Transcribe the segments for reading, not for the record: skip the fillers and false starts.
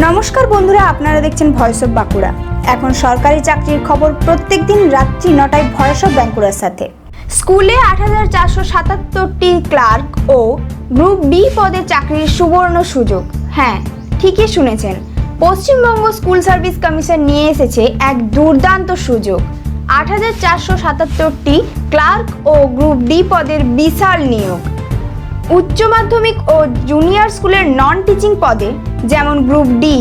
নমস্কার বন্ধুরা, আপনারা দেখছেন ভয়েস অফ বাঁকুড়া। এখন সরকারি চাকরির খবর প্রত্যেকদিন রাত্রি 9টায় ভয়েস অফ বাঁকুড়ার সাথে। স্কুলে 8,477টি ক্লার্ক ও গ্রুপ ডি পদে চাকরির সুবর্ণ সুযোগ। হ্যাঁ, ঠিকই শুনেছেন, পশ্চিমবঙ্গ স্কুল সার্ভিস কমিশন নিয়ে এসেছে এক দুর্দান্ত সুযোগ। 8,477টি ক্লার্ক ও গ্রুপ ডি পদের বিশাল নিয়োগ। উচ্চ মাধ্যমিক ও জুনিয়র স্কুলের নন টিচিং পদে যেমন group D,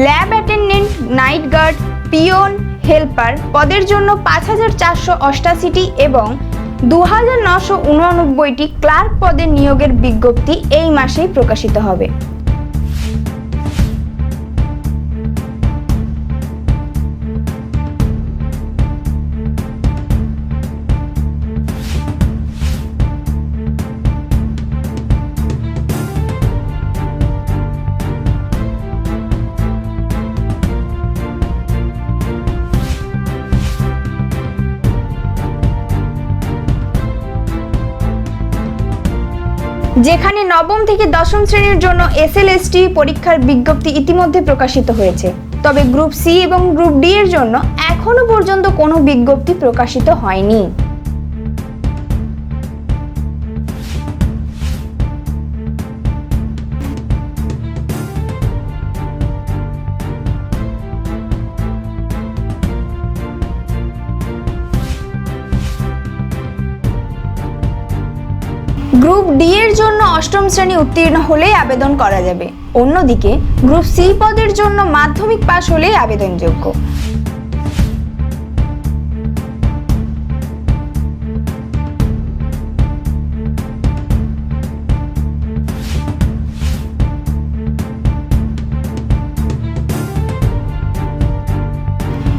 lab attendant, night guard, peon, helper পদের জন্য 5,488টি এবং 2,989টি ক্লার্ক পদের নিয়োগের বিজ্ঞপ্তি এই মাসেই প্রকাশিত হবে। যেখানে নবম থেকে দশম শ্রেণীর জন্য SLST পরীক্ষার বিজ্ঞপ্তি ইতিমধ্যে প্রকাশিত হয়েছে, তবে গ্রুপ সি এবং গ্রুপ ডি এর জন্য এখনো পর্যন্ত কোনো বিজ্ঞপ্তি প্রকাশিত হয়নি। গ্রুপ ডি এর জন্য অষ্টম শ্রেণী উত্তীর্ণ হলেই আবেদন করা যাবে। অন্যদিকে গ্রুপ সি পদের জন্য মাধ্যমিক পাশ হলেই আবেদনযোগ্য।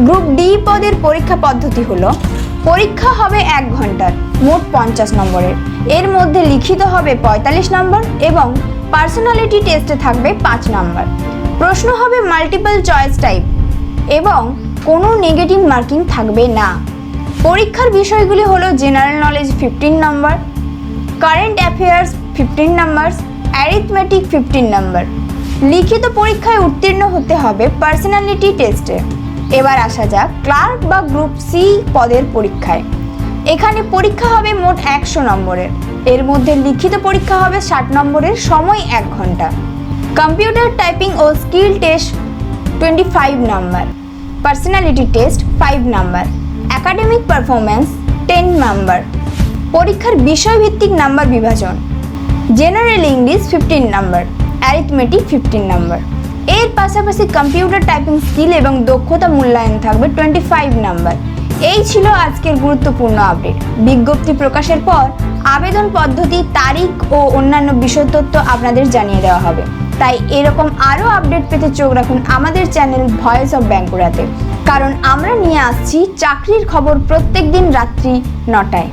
গ্রুপ ডি পদের পরীক্ষা পদ্ধতি হলো, পরীক্ষা হবে 1 ঘন্টার, মোট 50 নম্বরের। এর মধ্যে লিখিত হবে 45 নম্বর এবং পার্সোনালিটি টেস্টে থাকবে 5 নম্বর। প্রশ্ন হবে মাল্টিপল চয়েস টাইপ এবং কোনো নেগেটিভ মার্কিং থাকবে না। পরীক্ষার বিষয়গুলি হলো জেনারেল নলেজ 15 নম্বর, কারেন্ট অ্যাফেয়ার্স 15 নম্বর, অ্যারিথমেটিক 15 নম্বর। লিখিত পরীক্ষায় উত্তীর্ণ হতে হবে পার্সোনালিটি টেস্টে। এবার আসা যাক ক্লার্ক বা গ্রুপ সি পদের পরীক্ষায়। এখানে পরীক্ষা হবে মোট 100 নম্বরের। এর মধ্যে লিখিত পরীক্ষা হবে 60 নম্বরের, সময় 1 ঘন্টা। কম্পিউটার টাইপিং ও স্কিল টেস্ট 25 নম্বর, পার্সোনালিটি টেস্ট 5 নম্বর, একাডেমিক পারফরমেন্স 10 নম্বর। পরীক্ষার বিষয়ভিত্তিক নাম্বার বিভাজন, জেনারেল ইংলিশ 15 নম্বর, অ্যারিথমেটিক 15 নম্বর। এর পাশাপাশি কম্পিউটার টাইপিং স্কিল এবং দক্ষতা মূল্যায়ন থাকবে 25 নম্বর। এই ছিল আজকের গুরুত্বপূর্ণ আপডেট। বিজ্ঞপ্তি প্রকাশের পর আবেদন পদ্ধতি, তারিখ ও অন্যান্য বিষয় তথ্য আপনাদের জানিয়ে দেওয়া হবে। তাই এরকম আরও আপডেট পেতে চোখ রাখুন আমাদের চ্যানেল ভয়েস অফ বাঁকুড়াতে, কারণ আমরা নিয়ে আসছি চাকরির খবর প্রত্যেকদিন রাত্রি 9টায়।